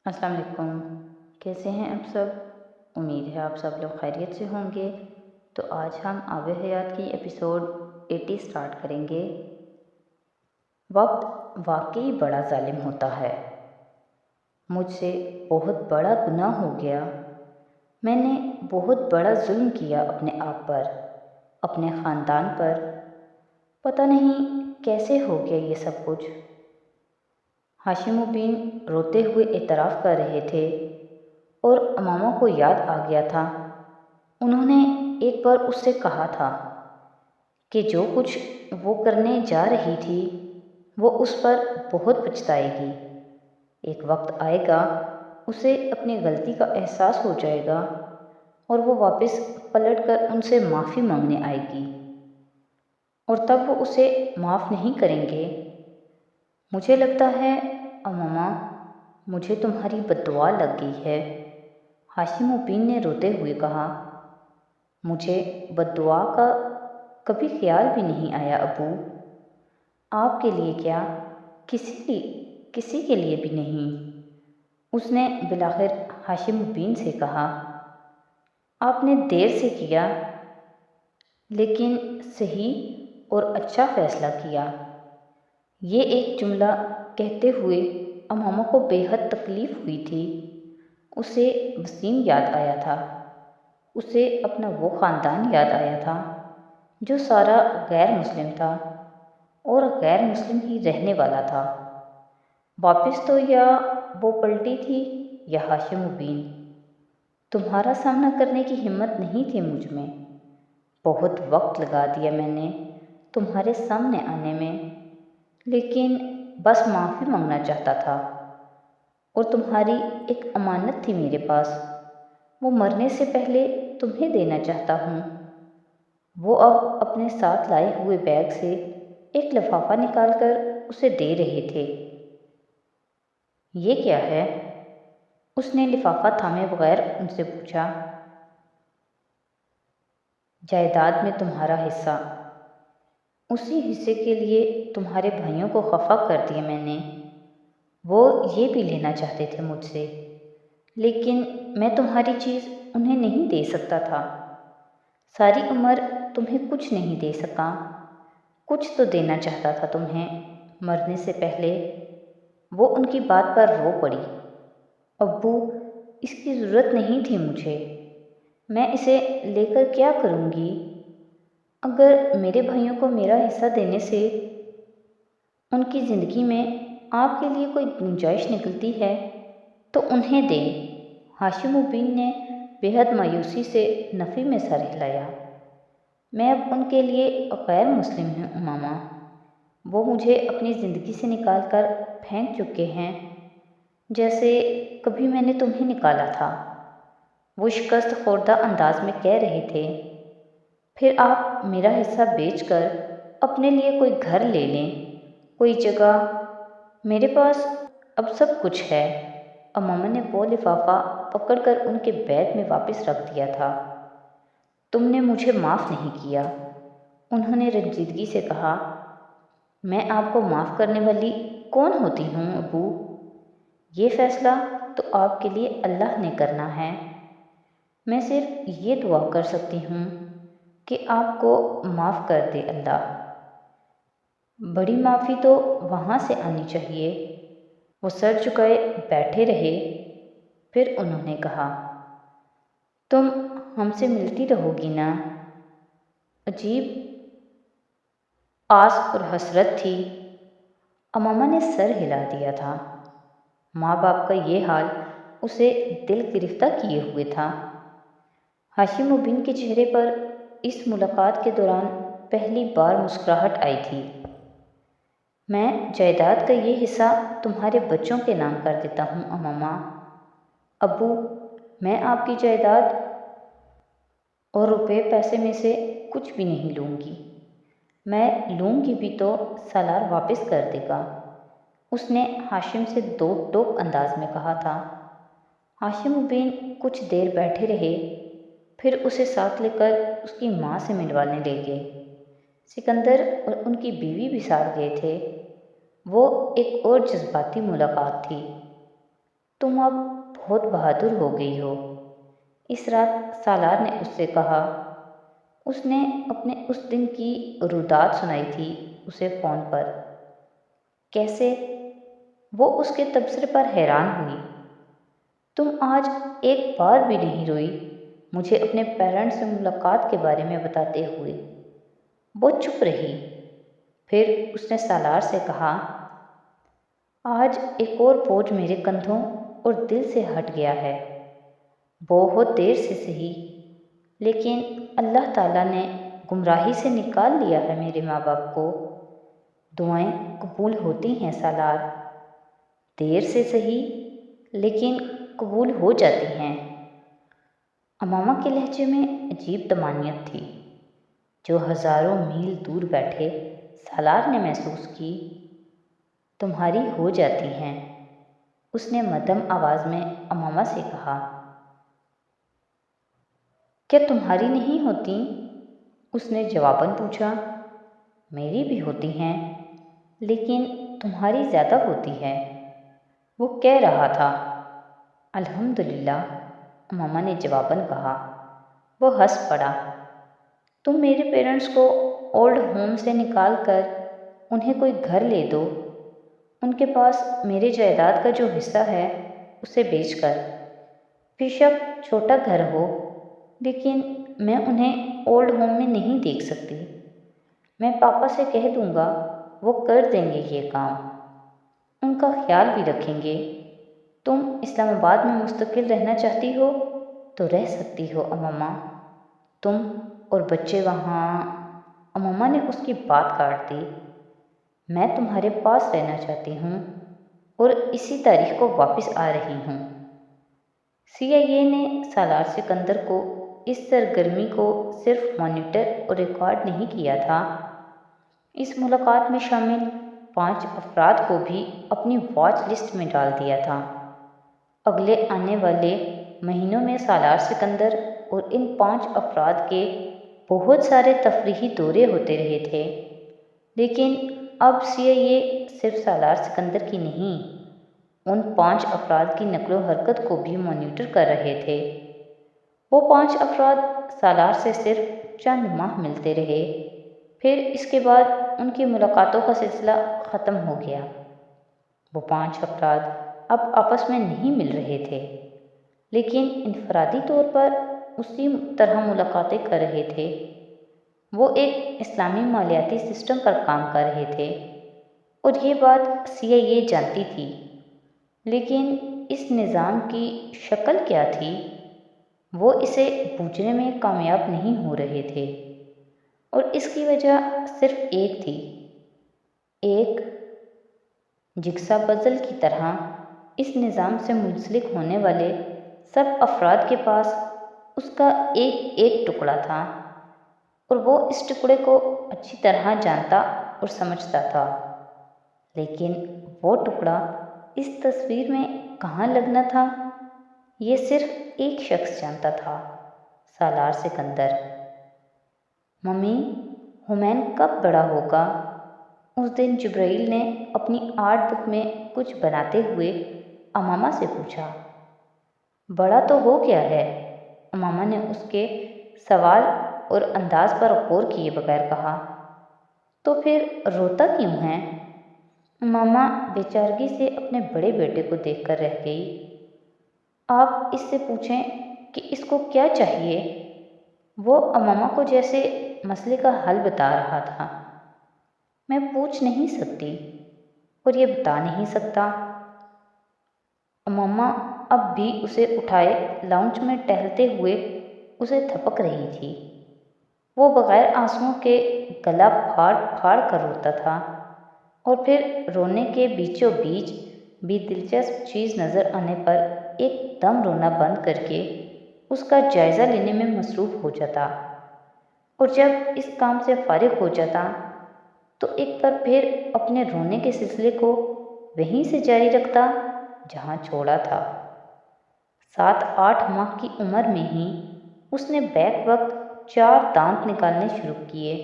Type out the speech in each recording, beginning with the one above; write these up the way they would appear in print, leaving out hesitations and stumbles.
السلام علیکم۔ کیسے ہیں آپ سب؟ امید ہے آپ سب لوگ خیریت سے ہوں گے۔ تو آج ہم آب حیات کی ایپیسوڈ 80 سٹارٹ کریں گے۔ وقت واقعی بڑا ظالم ہوتا ہے۔ مجھ سے بہت بڑا گناہ ہو گیا۔ میں نے بہت بڑا ظلم کیا اپنے آپ پر، اپنے خاندان پر۔ پتہ نہیں کیسے ہو گیا یہ سب کچھ۔ ہاشم الدین روتے ہوئے اعتراف کر رہے تھے اور امامہ کو یاد آ گیا تھا۔ انہوں نے ایک بار اس سے کہا تھا کہ جو کچھ وہ کرنے جا رہی تھی وہ اس پر بہت پچھتائے گی۔ ایک وقت آئے گا اسے اپنی غلطی کا احساس ہو جائے گا اور وہ واپس پلٹ کر ان سے معافی مانگنے آئے گی اور تب وہ اسے معاف نہیں کریں گے۔ مجھے لگتا ہے امامہ مجھے تمہاری بد دعا لگ گئی ہے، ہاشم الدین نے روتے ہوئے کہا۔ مجھے بد دعا کا کبھی خیال بھی نہیں آیا ابو۔ آپ کے لیے کیا، کسی کے لیے بھی نہیں، اس نے بالآخر ہاشم الدین سے کہا۔ آپ نے دیر سے کیا لیکن صحیح اور اچھا فیصلہ کیا۔ یہ ایک جملہ کہتے ہوئے امامہ کو بے حد تکلیف ہوئی تھی۔ اسے وسیم یاد آیا تھا، اسے اپنا وہ خاندان یاد آیا تھا جو سارا غیر مسلم تھا اور غیر مسلم ہی رہنے والا تھا۔ واپس تو یا وہ پلٹی تھی یا ہاشم الدین۔ تمہارا سامنا کرنے کی ہمت نہیں تھی مجھ میں۔ بہت وقت لگا دیا میں نے تمہارے سامنے آنے میں، لیکن بس معافی مانگنا چاہتا تھا اور تمہاری ایک امانت تھی میرے پاس، وہ مرنے سے پہلے تمہیں دینا چاہتا ہوں۔ وہ اب اپنے ساتھ لائے ہوئے بیگ سے ایک لفافہ نکال کر اسے دے رہے تھے۔ یہ کیا ہے؟ اس نے لفافہ تھامے بغیر ان سے پوچھا۔ جائیداد میں تمہارا حصہ۔ اسی حصے کے لیے تمہارے بھائیوں کو خفا کر دیا میں نے۔ وہ یہ بھی لینا چاہتے تھے مجھ سے، لیکن میں تمہاری چیز انہیں نہیں دے سکتا تھا۔ ساری عمر تمہیں کچھ نہیں دے سکا، کچھ تو دینا چاہتا تھا تمہیں مرنے سے پہلے۔ وہ ان کی بات پر رو پڑی۔ ابو اس کی ضرورت نہیں تھی مجھے، میں اسے لے کر کیا کروں گی؟ اگر میرے بھائیوں کو میرا حصہ دینے سے ان کی زندگی میں آپ کے لیے کوئی گنجائش نکلتی ہے تو انہیں دیں۔ ہاشم الدین نے بے حد مایوسی سے نفی میں سر ہلایا۔ میں اب ان کے لیے غیر مسلم ہوں امامہ۔ وہ مجھے اپنی زندگی سے نکال کر پھینک چکے ہیں جیسے کبھی میں نے تمہیں نکالا تھا، وہ شکست خوردہ انداز میں کہہ رہے تھے۔ پھر آپ میرا حصہ بیچ کر اپنے لیے کوئی گھر لے لیں، کوئی جگہ۔ میرے پاس اب سب کچھ ہے۔ امامہ نے وہ لفافہ پکڑ کر ان کے بیگ میں واپس رکھ دیا تھا۔ تم نے مجھے معاف نہیں کیا، انہوں نے رنجیدگی سے کہا۔ میں آپ کو معاف کرنے والی کون ہوتی ہوں ابو؟ یہ فیصلہ تو آپ کے لیے اللہ نے کرنا ہے۔ میں صرف یہ دعا کر سکتی ہوں کہ آپ کو معاف کر دے اللہ۔ بڑی معافی تو وہاں سے آنی چاہیے۔ وہ سر جھکائے بیٹھے رہے، پھر انہوں نے کہا، تم ہم سے ملتی رہو گی نا؟ عجیب آس اور حسرت تھی۔ امامہ نے سر ہلا دیا تھا۔ ماں باپ کا یہ حال اسے دل گرفتہ کیے ہوئے تھا۔ ہاشم الدین کے چہرے پر اس ملاقات کے دوران پہلی بار مسکراہٹ آئی تھی۔ میں جائیداد کا یہ حصہ تمہارے بچوں کے نام کر دیتا ہوں امامہ۔ ابو میں آپ کی جائیداد اور روپے پیسے میں سے کچھ بھی نہیں لوں گی۔ میں لوں گی بھی تو سالار واپس کر دے گا، اس نے ہاشم سے دو ٹوک انداز میں کہا تھا۔ ہاشم الدین کچھ دیر بیٹھے رہے، پھر اسے ساتھ لے کر اس کی ماں سے ملوانے لے گئے۔ سکندر اور ان کی بیوی بھی ساتھ گئے تھے۔ وہ ایک اور جذباتی ملاقات تھی۔ تم اب بہت بہادر ہو گئی ہو، اس رات سالار نے اس سے کہا۔ اس نے اپنے اس دن کی روداد سنائی تھی اسے فون پر۔ کیسے؟ وہ اس کے تبصرے پر حیران ہوئی۔ تم آج ایک بار بھی نہیں روئی مجھے اپنے پیرنٹس سے ملاقات کے بارے میں بتاتے ہوئے۔ وہ چپ رہی۔ پھر اس نے سالار سے کہا، آج ایک اور بوجھ میرے کندھوں اور دل سے ہٹ گیا ہے، بہت دیر سے سہی، لیکن اللہ تعالیٰ نے گمراہی سے نکال لیا ہے میرے ماں باپ کو۔ دعائیں قبول ہوتی ہیں سالار، دیر سے سہی لیکن قبول ہو جاتی ہیں۔ امامہ کے لہجے میں عجیب طمانینت تھی جو ہزاروں میل دور بیٹھے سالار نے محسوس کی۔ تمہاری ہو جاتی ہیں، اس نے مدھم آواز میں امامہ سے کہا۔ کیا تمہاری نہیں ہوتیں؟ اس نے جواباً پوچھا۔ میری بھی ہوتی ہیں، لیکن تمہاری زیادہ ہوتی ہے، وہ کہہ رہا تھا۔ الحمدللہ، امامہ نے جواباً کہا۔ وہ ہنس پڑا۔ تم میرے پیرنٹس کو اولڈ ہوم سے نکال کر انہیں کوئی گھر لے دو، ان کے پاس میرے جائیداد کا جو حصہ ہے اسے بیچ کر۔ بے شک چھوٹا گھر ہو، لیکن میں انہیں اولڈ ہوم میں نہیں دیکھ سکتی۔ میں پاپا سے کہہ دوں گا، وہ کر دیں گے یہ کام، ان کا خیال بھی رکھیں گے۔ تم اسلام آباد میں مستقل رہنا چاہتی ہو تو رہ سکتی ہو امامہ، تم اور بچے وہاں۔ امامہ نے اس کی بات کاٹ دی۔ میں تمہارے پاس رہنا چاہتی ہوں اور اسی تاریخ کو واپس آ رہی ہوں۔ CIA نے سالار سکندر کو اس سرگرمی کو صرف مانیٹر اور ریکارڈ نہیں کیا تھا، اس ملاقات میں شامل 5 افراد کو بھی اپنی واچ لسٹ میں ڈال دیا تھا۔ اگلے آنے والے مہینوں میں سالار سکندر اور ان 5 افراد کے بہت سارے تفریحی دورے ہوتے رہے تھے، لیکن اب CIA صرف سالار سکندر کی نہیں، ان 5 افراد کی نقل و حرکت کو بھی مانیٹر کر رہے تھے۔ وہ 5 افراد سالار سے صرف چند ماہ ملتے رہے، پھر اس کے بعد ان کی ملاقاتوں کا سلسلہ ختم ہو گیا۔ وہ 5 افراد اب آپس میں نہیں مل رہے تھے، لیکن انفرادی طور پر اسی طرح ملاقاتیں کر رہے تھے۔ وہ ایک اسلامی مالیاتی سسٹم پر کام کر رہے تھے اور یہ بات CIA جانتی تھی، لیکن اس نظام کی شکل کیا تھی، وہ اسے بوجھنے میں کامیاب نہیں ہو رہے تھے، اور اس کی وجہ صرف ایک تھی۔ ایک جگسا پزل کی طرح اس نظام سے منسلک ہونے والے سب افراد کے پاس اس کا ایک ایک ٹکڑا تھا، اور وہ اس ٹکڑے کو اچھی طرح جانتا اور سمجھتا تھا، لیکن وہ ٹکڑا اس تصویر میں کہاں لگنا تھا، یہ صرف ایک شخص جانتا تھا، سالار سکندر۔ ممی، حمین کب بڑا ہوگا؟ اس دن جبرائیل نے اپنی آرٹ بک میں کچھ بناتے ہوئے امامہ سے پوچھا۔ بڑا تو ہو گیا ہے، امامہ نے اس کے سوال اور انداز پر غور کیے بغیر کہا۔ تو پھر روتا کیوں ہے؟ امامہ بے چارگی سے اپنے بڑے بیٹے کو دیکھ کر رہ گئی۔ آپ اس سے پوچھیں کہ اس کو کیا چاہیے؟ وہ امامہ کو جیسے مسئلے کا حل بتا رہا تھا۔ میں پوچھ نہیں سکتی اور یہ بتا نہیں سکتا۔ امامہ اب بھی اسے اٹھائے لاؤنج میں ٹہلتے ہوئے اسے تھپک رہی تھی۔ وہ بغیر آنسوؤں کے گلا پھاڑ پھاڑ کر روتا تھا، اور پھر رونے کے بیچوں بیچ بھی دلچسپ چیز نظر آنے پر ایک دم رونا بند کر کے اس کا جائزہ لینے میں مصروف ہو جاتا، اور جب اس کام سے فارغ ہو جاتا تو ایک بار پھر اپنے رونے کے سلسلے کو وہیں سے جاری رکھتا جہاں چھوڑا تھا۔ 7-8 ماہ کی عمر میں ہی اس نے بیک وقت 4 دانت نکالنے شروع کیے۔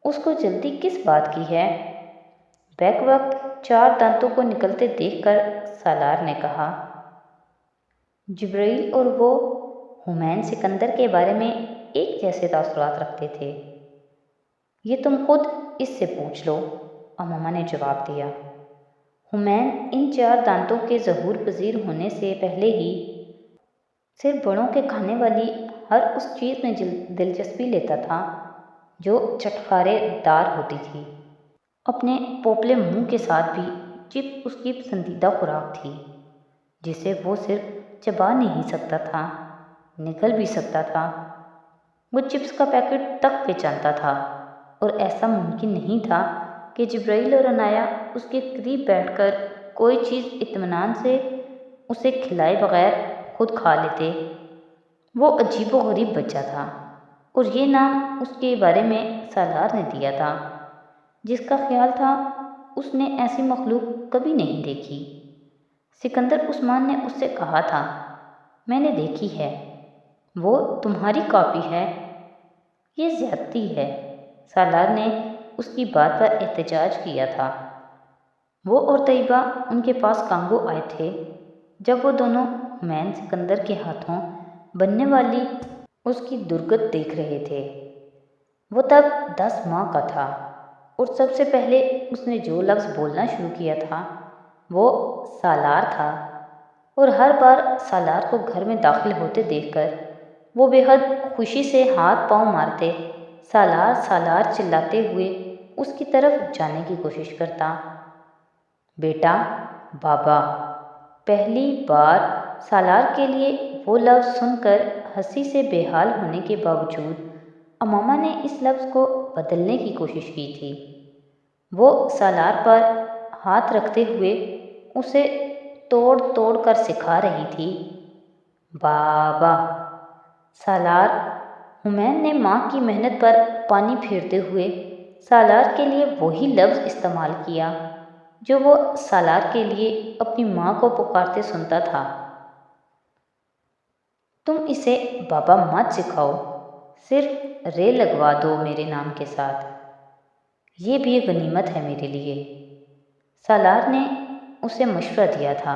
اس کو جلدی کس بات کی ہے؟ بیک وقت 4 دانتوں کو نکلتے دیکھ کر سالار نے کہا۔ جبرائیل اور وہ حمین سکندر کے بارے میں ایک جیسے تاثرات رکھتے تھے۔ یہ تم خود اس سے پوچھ لو، اماما نے جواب دیا۔ حمین ان 4 دانتوں کے ظہور پذیر ہونے سے پہلے ہی صرف بڑوں کے کھانے والی ہر اس چیز میں دلچسپی لیتا تھا جو چٹخارے دار ہوتی تھی۔ اپنے پوپلے منہ کے ساتھ بھی چپس اس کی پسندیدہ خوراک تھی، جسے وہ صرف چبا نہیں سکتا تھا، نگل بھی سکتا تھا۔ وہ چپس کا پیکٹ تک پہچانتا تھا، اور ایسا ممکن نہیں تھا کہ جبرائیل اور عنایا اس کے قریب بیٹھ کر کوئی چیز اطمینان سے اسے کھلائے بغیر خود کھا لیتے۔ وہ عجیب و غریب بچہ تھا، اور یہ نام اس کے بارے میں سالار نے دیا تھا، جس کا خیال تھا اس نے ایسی مخلوق کبھی نہیں دیکھی۔ سکندر عثمان نے اس سے کہا تھا، میں نے دیکھی ہے، وہ تمہاری کاپی ہے۔ یہ زیادتی ہے، سالار نے اس کی بات پر احتجاج کیا تھا۔ وہ اور طیبہ ان کے پاس کانگو آئے تھے جب وہ دونوں حمین سکندر کے ہاتھوں بننے والی اس کی درگت دیکھ رہے تھے۔ وہ تب 10 ماہ کا تھا، اور سب سے پہلے اس نے جو لفظ بولنا شروع کیا تھا وہ سالار تھا، اور ہر بار سالار کو گھر میں داخل ہوتے دیکھ کر وہ بے حد خوشی سے ہاتھ پاؤں مارتے سالار سالار چلاتے ہوئے اس کی طرف جانے کی کوشش کرتا۔ بیٹا، بابا۔ پہلی بار سالار کے لیے وہ لفظ سن کر ہنسی سے بے حال ہونے کے باوجود اماما نے اس لفظ کو بدلنے کی کوشش کی تھی۔ وہ سالار پر ہاتھ رکھتے ہوئے اسے توڑ توڑ کر سکھا رہی تھی، بابا۔ سالار۔ حمین نے ماں کی محنت پر پانی پھیرتے ہوئے سالار کے لیے وہی لفظ استعمال کیا جو وہ سالار کے لیے اپنی ماں کو پکارتے سنتا تھا۔ تم اسے بابا مت سکھاؤ، صرف رے لگوا دو میرے نام کے ساتھ، یہ بھی غنیمت ہے میرے لیے، سالار نے اسے مشورہ دیا تھا۔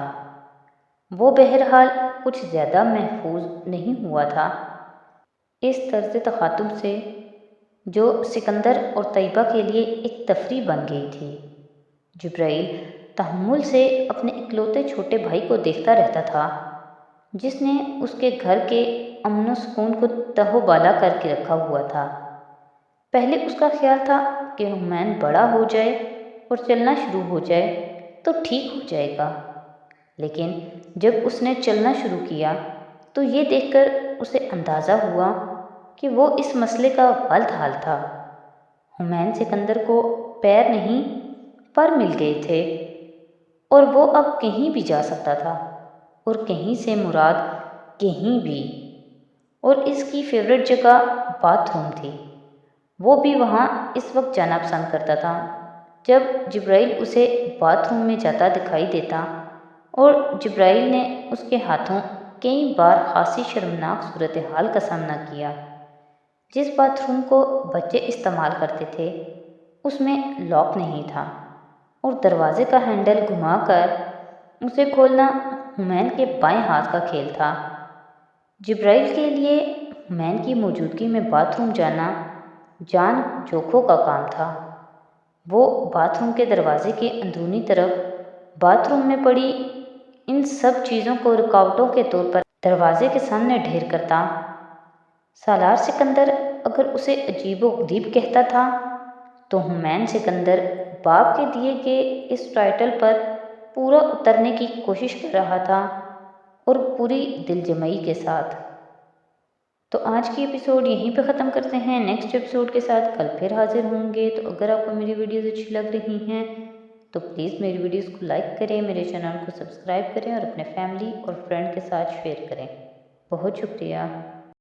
وہ بہرحال کچھ زیادہ محفوظ نہیں ہوا تھا اس طرز تخاطب سے جو سکندر اور طیبہ کے لیے ایک تفریح بن گئی تھی۔ جبرائیل تحمل سے اپنے اکلوتے چھوٹے بھائی کو دیکھتا رہتا تھا، جس نے اس کے گھر کے امن و سکون کو تہو بالا کر کے رکھا ہوا تھا۔ پہلے اس کا خیال تھا کہ حمین بڑا ہو جائے اور چلنا شروع ہو جائے تو ٹھیک ہو جائے گا، لیکن جب اس نے چلنا شروع کیا تو یہ دیکھ کر اسے اندازہ ہوا کہ وہ اس مسئلے کا والد حال تھا۔ حمین سکندر کو پیر نہیں پر مل گئے تھے، اور وہ اب کہیں بھی جا سکتا تھا، اور کہیں سے مراد کہیں بھی، اور اس کی فیورٹ جگہ باتھ روم تھی۔ وہ بھی وہاں اس وقت جانا پسند کرتا تھا جب جبرائیل اسے باتھ روم میں جاتا دکھائی دیتا، اور جبرائیل نے اس کے ہاتھوں کئی بار خاصی شرمناک صورتحال کا سامنا کیا۔ جس باتھ روم کو بچے استعمال کرتے تھے اس میں لاک نہیں تھا، اور دروازے کا ہینڈل گھما کر اسے کھولنا حمین کے بائیں ہاتھ کا کھیل تھا۔ جبرائیل کے لیے حمین کی موجودگی میں باتھ روم جانا جان جوکھوں کا کام تھا۔ وہ باتھ روم کے دروازے کے اندرونی طرف باتھ روم میں پڑی ان سب چیزوں کو رکاوٹوں کے طور پر دروازے کے سامنے ڈھیر کرتا۔ سالار سکندر اگر اسے عجیب و غریب کہتا تھا تو حمین سکندر باپ کے دیے گئے اس ٹائٹل پر پورا اترنے کی کوشش کر رہا تھا، اور پوری دل جمعی کے ساتھ۔ تو آج کی ایپیسوڈ یہیں پہ ختم کرتے ہیں، نیکسٹ ایپیسوڈ کے ساتھ کل پھر حاضر ہوں گے۔ تو اگر آپ کو میری ویڈیوز اچھی لگ رہی ہیں تو پلیز میری ویڈیوز کو لائک کریں، میرے چینل کو سبسکرائب کریں، اور اپنے فیملی اور فرینڈ کے ساتھ شیئر کریں۔ بہت شکریہ۔